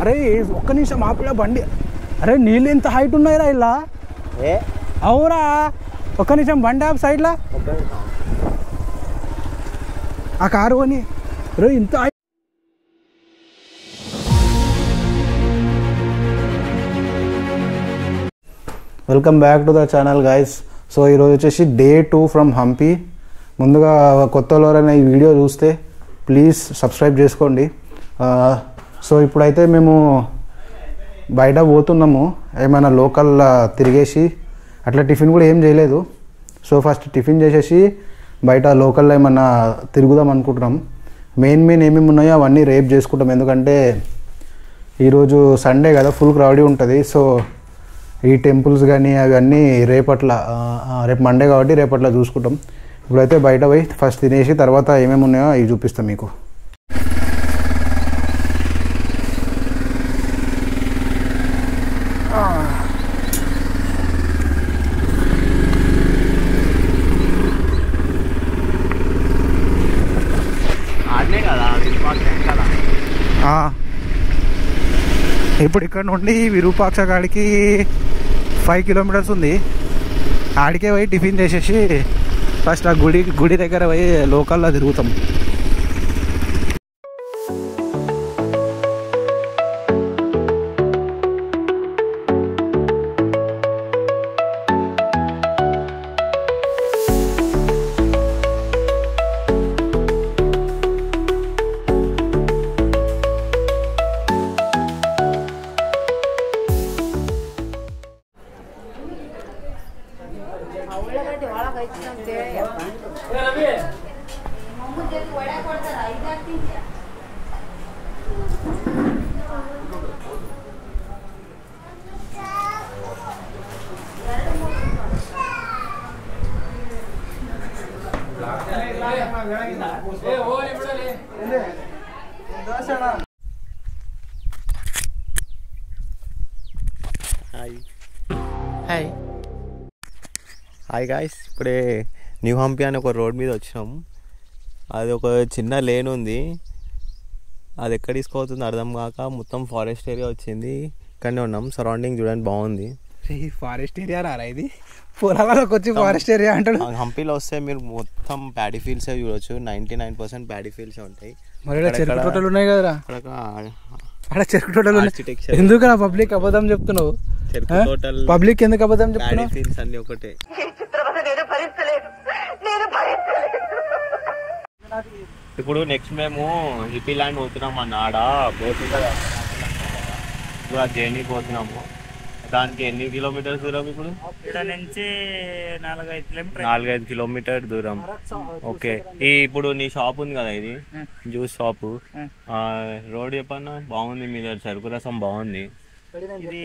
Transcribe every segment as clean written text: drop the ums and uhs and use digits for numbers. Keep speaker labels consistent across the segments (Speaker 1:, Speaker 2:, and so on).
Speaker 1: అరే ఒక్క నిమిషం ఆపిలా బండి. అరే నీళ్ళు ఎంత హైట్ ఉన్నాయిరా ఇలా. అవురా ఒక్క నిమిషం బండి ఆపు సైడ్లా. ఆ కారు కొని రే ఇంత. Welcome back to the channel guys. So ఈరోజు వచ్చేసి డే 2 ఫ్రమ్ హంపి. ముందుగా కొత్త వాళ్ళైనా ఈ వీడియో చూస్తే ప్లీజ్ సబ్స్క్రైబ్ చేసుకోండి. సో ఇప్పుడైతే మేము బయట పోతున్నాము, ఏమైనా లోకల్ తిరిగేసి అట్లా టిఫిన్ కూడా ఏం చేయలేదు. సో ఫస్ట్ టిఫిన్ చేసేసి బయట లోకల్లో ఏమన్నా తిరుగుదాం అనుకుంటున్నాం. మెయిన్ ఏమేమి ఉన్నాయో అవన్నీ రేపు చేసుకుంటాం, ఎందుకంటే ఈరోజు సండే కదా, ఫుల్ క్రౌడీ ఉంటుంది. సో ఈ టెంపుల్స్ కానీ అవన్నీ రేపు మండే కాబట్టి రేపట్లా చూసుకుంటాం. ఇప్పుడైతే బయట పోయి ఫస్ట్ తినేసి తర్వాత ఏమేమి ఉన్నాయో అవి చూపిస్తాం మీకు. ఇప్పుడు ఇక్కడ నుండి విరూపాక్ష కాడికి 5 కిలోమీటర్స్ ఉంది. ఆడికే పోయి టిఫిన్ చేసేసి ఫస్ట్ ఆ గుడి దగ్గర పోయి లోకల్లో తిరుగుతాం.
Speaker 2: హాయ్ గాయ్స్, ఇప్పుడే న్యూ హంపి అని ఒక రోడ్ మీద వచ్చినాము. అది ఒక చిన్న లేన్ ఉంది, అది ఎక్కడ తీసుకోవచ్చింది అర్థం కాక మొత్తం ఫారెస్ట్ ఏరియా వచ్చింది. ఇక్కడనే ఉన్నాం, సరౌండింగ్ చూడండి బాగుంది.
Speaker 1: ఫారెస్ట్ ఏరియా రారా ఇది, పొలాలకు వచ్చి ఫారెస్ట్ ఏరియా అంటాడు.
Speaker 2: హంపీలో వస్తే మీరు మొత్తం ప్యాడీ ఫీల్డ్స్ చూడొచ్చు, 99% ప్యాడీ ఫీల్డ్స్ ఉంటాయి.
Speaker 1: చెరుకు తోటలు ఉన్నాయి కదరా, అక్కడ చెరుకు తోటలు ఉన్నాయి. ఎందుకు పబ్లిక్ అబద్ధం చెప్తున్నావు? పబ్లిక్ ఎందుకు అబద్ధం చెప్తున్నావు?
Speaker 2: ఫీల్డ్స్ అన్ని ఒకటే. ఇప్పుడు నెక్స్ట్ మేము హిపీ ల్యాండ్ పోతున్నాం అన్న, ఆడ బోటింగ్ జర్నీ పోతున్నాము. దానికి ఎన్ని కిలోమీటర్స్ దూరం? ఇప్పుడు ఇక్కడ నుంచి 4-5 కిలోమీటర్ దూరం. ఓకే, ఇప్పుడు నీ షాప్ ఉంది కదా, ఇది జ్యూస్ షాపు, రోడ్ చెప్పన్నా బాగుంది, మీద చెరుకు రసం బాగుంది.
Speaker 3: ఇది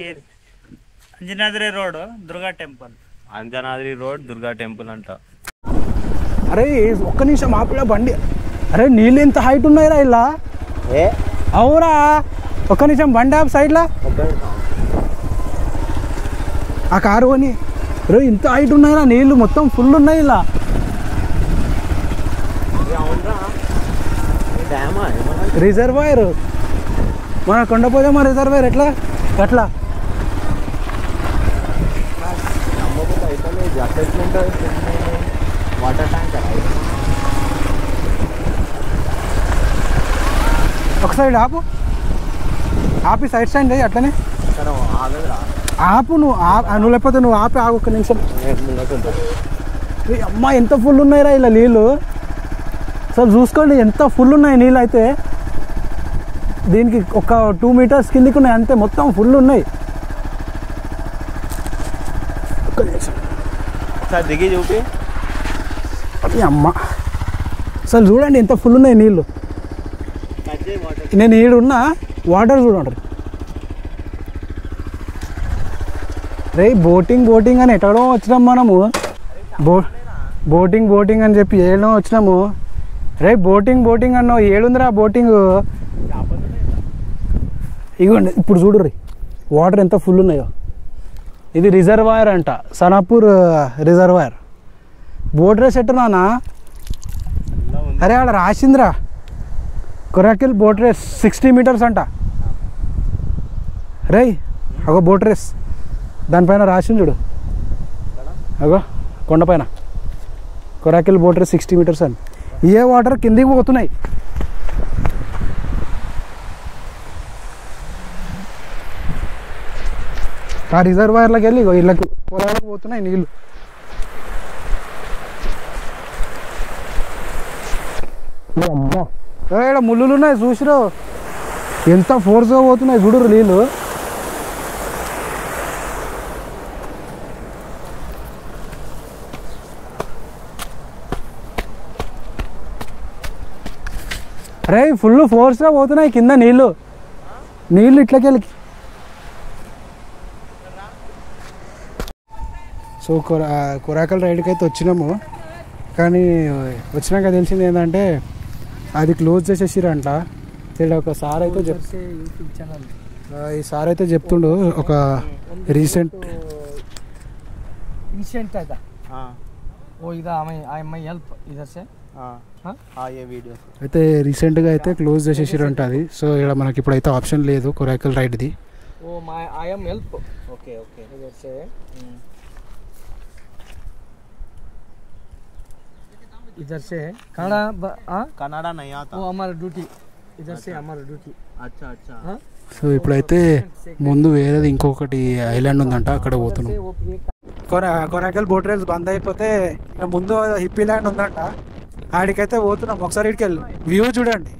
Speaker 3: Anjanadri road Durga temple.
Speaker 2: Anjanadri road Durga temple అంట.
Speaker 1: అరే ఒక్క నిమిషం ఆపిలా బండి. అరే నీళ్ళు ఎంత హైట్ ఉన్నాయిరా ఇలా. అవురా ఒక్క నిమిషం బండి ఆపు సైడ్లా. ఆ కారు కొని రే ఇంత హైట్ ఉన్నాయిరా, నీళ్ళు మొత్తం ఫుల్ ఉన్నాయి ఇలా. రిజర్వాయర్ మన కొండపోదమ్మ రిజర్వాయర్ ఎట్లా అట్లా.
Speaker 2: వాటర్ ట్యాంక్
Speaker 1: ఒక సైడ్ ఆపి సైడ్ స్టాండ్ చేయి, అట్లనే ఆపు. నువ్వు లేకపోతే నువ్వు ఆపి ఆగు ఒక్క నిమిషం. అమ్మా ఎంత ఫుల్ ఉన్నాయిరా ఇలా నీళ్ళు. అసలు చూసుకోండి ఎంత ఫుల్ ఉన్నాయి నీళ్ళు. అయితే దీనికి ఒక 2 మీటర్స్ కిందికి ఉన్నాయి అంతే, మొత్తం ఫుల్ ఉన్నాయి. ఒక్క నిమిషం
Speaker 2: దిగి చూపి.
Speaker 1: అమ్మ అసలు చూడండి ఎంత ఫుల్ ఉన్నాయి నీళ్ళు. నేను ఈడున్నా వాటర్ చూడండి. రే బోటింగ్ అని ఎక్కడో వచ్చినాం మనము. బోటింగ్ అని చెప్పి ఏడో వచ్చినాము. రే బోటింగ్ అన్నావు, ఏడుందిరా బోటింగ్. ఇగోండి ఇప్పుడు చూడు రే వాటర్ ఎంత ఫుల్ ఉన్నాయో. ఇది రిజర్వాయర్ అంట, సనాపూర్ రిజర్వాయర్. బోట్ రేస్ ఎట్టున్నానా? అరే ఆడ రాసిందిరా, కొరాకిల్ బోట్ రేస్ 60 మీటర్స్ అంట. రేయ్ అగో బోట్ రేస్ దానిపైన రాసింది చూడు అగో కొండపైన కొరాకిల్ బోట్ రేస్ 60 మీటర్స్ అని ఏ వాటర్ కిందికి పోతున్నాయి ఆ రిజర్వాయర్లోకి వెళ్ళి ఇళ్ళకు పొలాలకు పోతున్నాయి నీళ్ళు అమ్మా ఇక్కడ ముళ్ళులు ఉన్నాయి చూసిరో ఎంత ఫోర్స్గా పోతున్నాయి చూడరు నీళ్ళు అరే ఫుల్ ఫోర్స్గా పోతున్నాయి కింద నీళ్ళు ఇట్లకెళ్ళి సో కొరాకల్ రైడ్కి అయితే వచ్చినాము కానీ వచ్చినాక తెలిసింది ఏంటంటే అది క్లోజ్ చేసేసిరంట ఒక సార్ అయితే ఈ సార్ అయితే చెప్తుండు ఒక రీసెంట్ అయితే రీసెంట్గా అయితే క్లోజ్ చేసేసిరంట అది సో ఇక్కడ మనకి ఇప్పుడైతే ఆప్షన్ లేదు కొరాకల్ రైడ్ది
Speaker 4: इधर से
Speaker 2: कनाडा नहीं आता
Speaker 4: वो हमारा ड्यूटी इधर से हमारा ड्यूटी
Speaker 2: अच्छा अच्छा
Speaker 1: సో ఇప్పుడైతే ముందు వేరేది ఇంకొకటి ఐలాండ్ ఉందంట అక్కడ పోతున్నాం కొరాకల్ బోట్ రైల్స్ బంద్ అయిపోతే ముందు హిప్పీ ల్యాండ్ ఉందంట ఆడికైతే పోతున్నాం ఒకసారి ఇక్కడికి వెళ్ళి వ్యూ చూడండి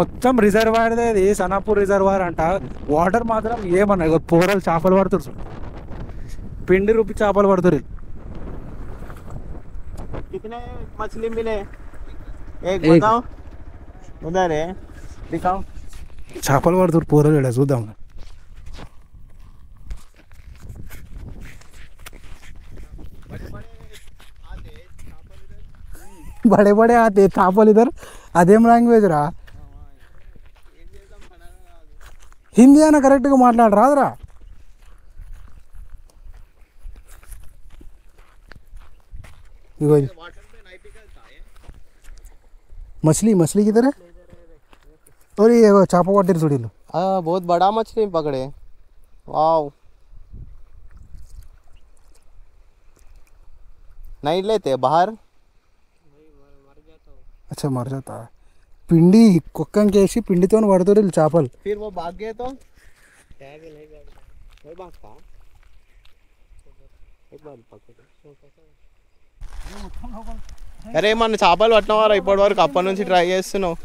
Speaker 1: మొత్తం రిజర్వాయర్దే ఇది సనాపూర్ రిజర్వాయర్ అంట వాటర్ మాత్రం ఏమన్నా పూరలు చేపలు పడుతురు పిండి రూపి చేపలు పడుతురు
Speaker 2: कितने मछली मिले एक बताओ उधर है दिखाओ
Speaker 1: చేపలు పడుతురు పూరలు ఇక్కడ చూద్దాం बड़े बड़े आते చేపలు इधर అదేం లాంగ్వేజ్ రా హిందీ అయినా కరెక్ట్గా మాట్లాడు రాదురా मछली मछली किधर है और ये चापा वाटर थोड़ी लो
Speaker 2: बहुत बड़ा मछली पकड़े वाव नहीं लेते बाहर
Speaker 1: अच्छा मर जाता है पिंडी कुक्कन केसी पिंडी तो पड़ते चापल
Speaker 2: फिर वो भाग गए तो नहीं भागता అరే మన చేపలు పట్టినవారా ఇప్పటి వరకు అప్పటి నుంచి ట్రై చేస్తున్నావు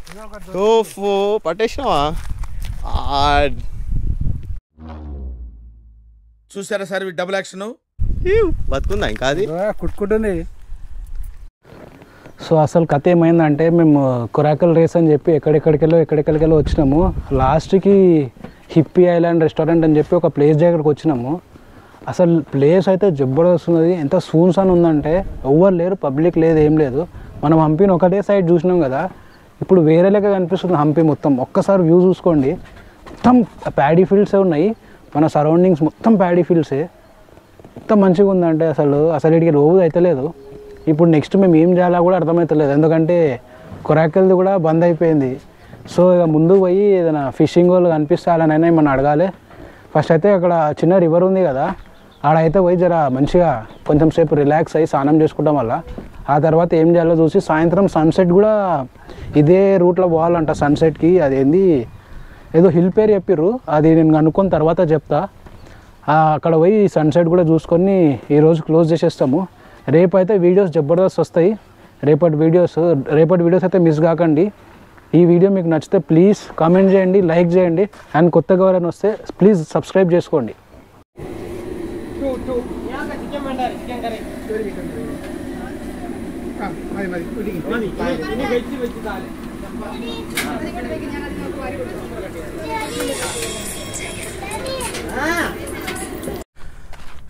Speaker 2: ఓఫో పట్టేసినావా
Speaker 5: చూసారా సార్ డబుల్ యాక్షన్
Speaker 2: బతుకుందా ఇంకా అది
Speaker 1: కుట్టుకుంటుంది సో అసలు కథ ఏమైందంటే మేము కొరాకల్ రేస్ అని చెప్పి ఎక్కడెక్కడికెళ్ళో వచ్చినాము లాస్ట్కి హిప్పీ ఐలాండ్ రెస్టారెంట్ అని చెప్పి ఒక ప్లేస్ దగ్గరకు వచ్చినాము అసలు ప్లేస్ అయితే జబర్దస్త్ ఉన్నది ఎంత సూన్సాన్ ఉందంటే ఎవ్వరు లేరు పబ్లిక్ లేదు ఏం లేదు మనం హంపీని ఒకటే సైడ్ చూసినాం కదా ఇప్పుడు వేరే లెక్క కనిపిస్తుంది హంపీ మొత్తం ఒక్కసారి వ్యూ చూసుకోండి మొత్తం ప్యాడీ ఫీల్డ్సే ఉన్నాయి మన సరౌండింగ్స్ మొత్తం ప్యాడీ ఫీల్డ్సే ఎంత మంచిగా ఉందంటే అసలు ఇక్కడికి రోజు అయితే లేదు ఇప్పుడు నెక్స్ట్ మేము ఏం చేయాలో కూడా అర్థమవుతలేదు ఎందుకంటే కొరాకల్ది కూడా బంద్ అయిపోయింది సో ఇక ముందుకు పోయి ఏదైనా ఫిషింగ్ వాళ్ళు కనిపిస్తే అలానైనా ఏమన్నా అడగాలి ఫస్ట్ అయితే అక్కడ చిన్న రివర్ ఉంది కదా ఆడైతే పోయి జర మంచిగా కొంచెం సేపు రిలాక్స్ అయ్యి స్నానం చేసుకోవడం వల్ల ఆ తర్వాత ఏం చేయాలో చూసి సాయంత్రం సన్సెట్ కూడా ఇదే రూట్లో పోవాలంట సన్సెట్కి అదేంది ఏదో హిల్ పేరు చెప్పిర్రు అది నేను కనుక్కొని తర్వాత చెప్తా అక్కడ పోయి సన్సెట్ కూడా చూసుకొని ఈరోజు క్లోజ్ చేసేస్తాము రేపు అయితే వీడియోస్ జబర్దస్త్ వస్తాయి రేపటి వీడియోస్ అయితే మిస్ కాకండి ఈ వీడియో మీకు నచ్చితే ప్లీజ్ కామెంట్ చేయండి లైక్ చేయండి అండ్ కొత్తగా ఎవరైనా వస్తే ప్లీజ్ సబ్స్క్రైబ్ చేసుకోండి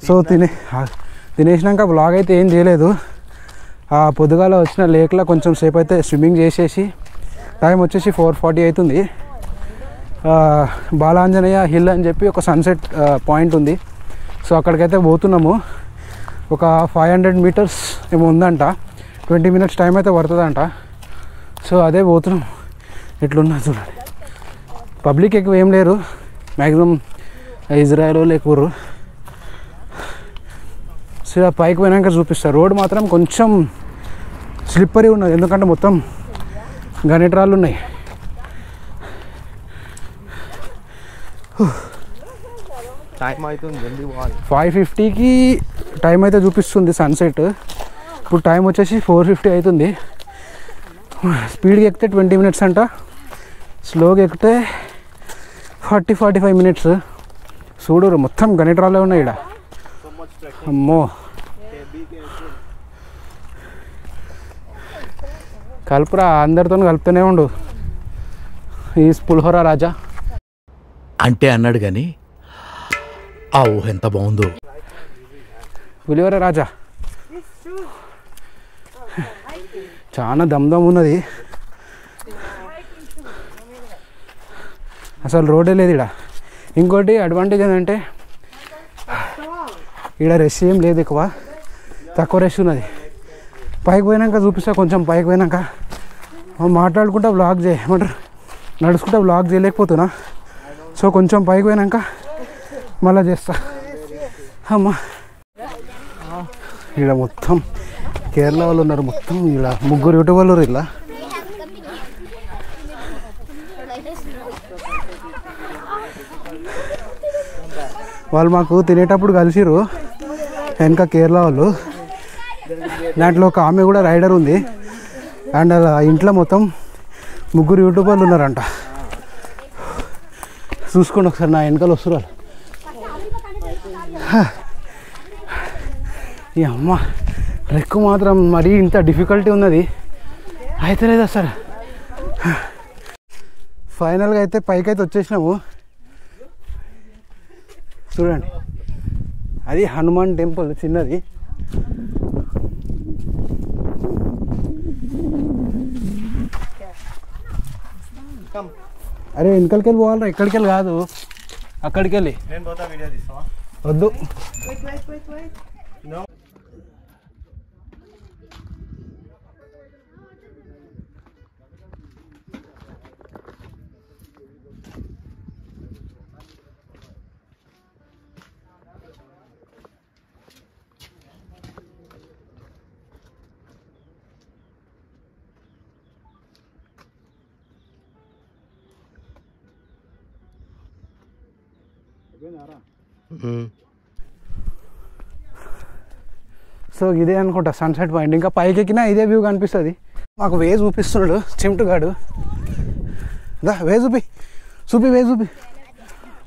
Speaker 1: సో తినేసినాక బ్లాగ్ అయితే ఏం చేయలేదు పొద్దుగాల వచ్చిన లేక్లో కొంచెం సేపు అయితే స్విమ్మింగ్ చేసేసి టైం వచ్చేసి 4:40 అవుతుంది బాలాంజనేయ హిల్ అని చెప్పి ఒక సన్సెట్ పాయింట్ ఉంది సో అక్కడికైతే పోతున్నాము ఒక 500 మీటర్స్ ఏమో ఉందంట 20 మినిట్స్ టైం అయితే పడుతుందంట సో అదే పోతున్నాం ఎట్లున్నా చూడండి పబ్లిక్ ఎక్కువ ఏం లేరు మ్యాక్సిమం ఇజ్రాయెల్ లేకూరు. సో పైకి పోయినాక చూపిస్తారు. రోడ్ మాత్రం కొంచెం స్లిప్పరీ ఉన్నది, ఎందుకంటే మొత్తం గణిట్రాళ్ళు ఉన్నాయి.
Speaker 2: టైం అవుతుంది, జల్దీ పోవాలి.
Speaker 1: 5:50కి టైం అయితే చూపిస్తుంది సన్సెట్. ఇప్పుడు టైం వచ్చేసి 4:50 అవుతుంది. స్పీడ్గా ఎక్కితే 20 minutes అంట, స్లోగా ఎక్కితే 40-45 minutes. చూడరు మొత్తం గణిట్రాలే ఉన్నాయి ఇక్కడ. అమ్మో కలుపురా, అందరితో కలుపుతూనే ఉండు. ఈ పులిహోర రాజా
Speaker 5: అంటే అన్నాడు కానీ ఆ ఊహ ఎంత బాగుందో.
Speaker 1: పులిహోర రాజా చాలా దమ్దమ్ ఉన్నది. అసలు రోడ్డే లేదు ఇక్కడ. ఇంకోటి అడ్వాంటేజ్ ఏంటంటే ఇక్కడ రష్ ఏం లేదు, ఎక్కువ తక్కువ రష్ ఉన్నది. పైకి పోయినాక చూపిస్తా, కొంచెం పైకి పోయినాక మాట్లాడుకుంటా వ్లాగ్ చేయమంటారు, నడుచుకుంటా వ్లాగ్ చేయలేకపోతున్నా. సో కొంచెం పైకి పోయినాక మళ్ళీ చేస్తా. అమ్మా ఇక్కడ మొత్తం కేరళ వాళ్ళు ఉన్నారు, మొత్తం ఇలా 3 యూట్యూబర్లు ఉన్నారు. ఇలా వాళ్ళు మాకు తినేటప్పుడు కలిసిరు వెనక కేరళ వాళ్ళు. దాంట్లో ఒక ఆమె కూడా రైడర్ ఉంది. అండ్ అలా ఇంట్లో మొత్తం 3 యూట్యూబర్లు ఉన్నారంట. చూసుకోండి ఒకసారి, నా వెనకాల వస్తున్నారు. ఈ అమ్మ ట్రెక్ మాత్రం మరీ ఇంత డిఫికల్టీ ఉన్నది అయితే లేదు అసలు. ఫైనల్గా అయితే పైకి అయితే వచ్చేసినాము. చూడండి, అది హనుమాన్ టెంపుల్ చిన్నది. అరే వెనకలికి వెళ్ళి పోవాలరా, ఎక్కడికి వెళ్ళి కాదు, అక్కడికి వెళ్ళి. వద్దు, సో ఇదే అనుకుంటా సన్సెట్ పాయింట్. ఇంకా పైకి ఎక్కినా ఇదే వ్యూ కనిపిస్తుంది. మాకు వే చూపిస్తున్నాడు చిమ్టుగాడు. దా వే చూపి, వే చూపి,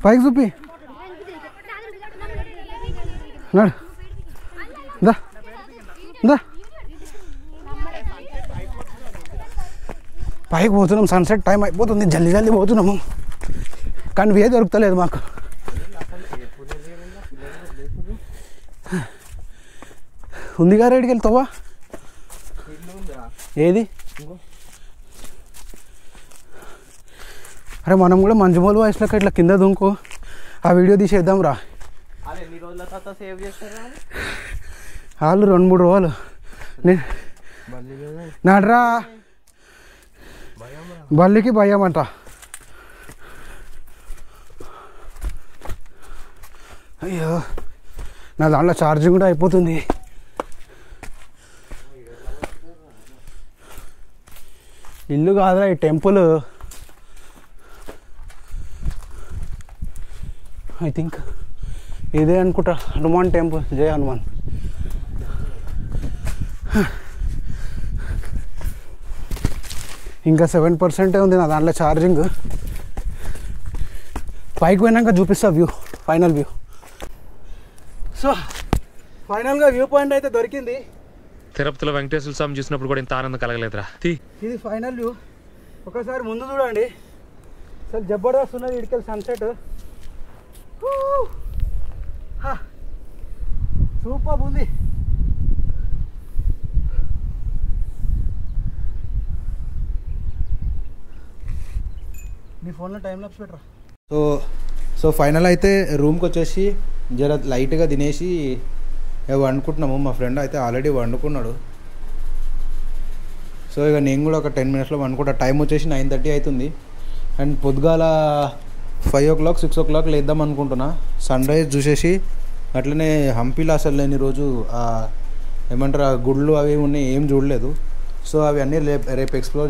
Speaker 1: పైకి చూపి, నడు దా దా. పైకి పోతున్నాం, సన్సెట్ టైం అయిపోతుంది, జల్దీ జల్దీ పోతున్నాము. కానీ వే దొరుకుతలేదు మాకు. ఉందిగా రేడికి వెళ్తావా? ఏది? అరే మనం కూడా మంజుమూల వయసులోకి ఇట్లా కింద దుంకు, ఆ వీడియో తీసేద్దాం రా. వాళ్ళు 2-3 రోజులు నాడ్రా. బల్లికి భయం అంట. అయ్యో నా దాంట్లో ఛార్జింగ్ కూడా అయిపోతుంది. ఇల్లు కాదురా ఈ టెంపుల్. ఐ థింక్ ఇదే అనుకుంటా, హనుమాన్ టెంపుల్. జై హనుమాన్. ఇంకా 7% ఉంది నా దాంట్లో ఛార్జింగ్. పైకి పోయినాక చూపిస్తా వ్యూ, ఫైనల్ వ్యూ. సో ఫైనల్గా వ్యూ పాయింట్ అయితే దొరికింది.
Speaker 6: తిరుపతిలో వెంకటేశ్వర స్వామి చూసినప్పుడు కూడా ఇంత ఆనందం కలగలేదురా.
Speaker 1: ఇది ఫైనల్ వ్యూ. ఒకసారి ముందు చూడండి, అసలు జబర్దస్త్ ఉన్నది ఇడికెళ్ళి సన్సెట్. సూపర్ ఉంది. నీ ఫోన్లో టైం లాప్స్ పెట్టరా. సో ఫైనల్ అయితే రూమ్కి వచ్చేసి జర లైట్గా తినేసి వండుకుంటున్నాము. మా ఫ్రెండ్ అయితే ఆల్రెడీ వండుకున్నాడు. సో ఇక నేను కూడా ఒక 10 minutesలో వండుకుంటా. టైం వచ్చేసి 9:30 అవుతుంది. అండ్ పొద్దుగాల 5 o'clock 6 o'clock లేద్దాం అనుకుంటున్నా. సన్ రైజ్ చూసేసి అట్లనే హంపీలో అసలు నేను ఈరోజు ఏమంటారు ఆ గుళ్ళు అవి ఉన్నాయి, ఏం చూడలేదు. సో అవి అన్నీ రేపు ఎక్స్ప్లోర్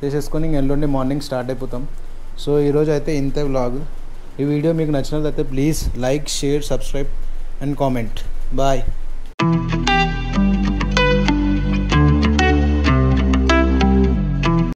Speaker 1: చేసేసుకొని ఇంక ఎల్లుండి మార్నింగ్ స్టార్ట్ అయిపోతాం. సో ఈరోజు అయితే ఇంతే వ్లాగ్. ఈ వీడియో మీకు నచ్చినట్లయితే please like, share, subscribe and comment. Bye.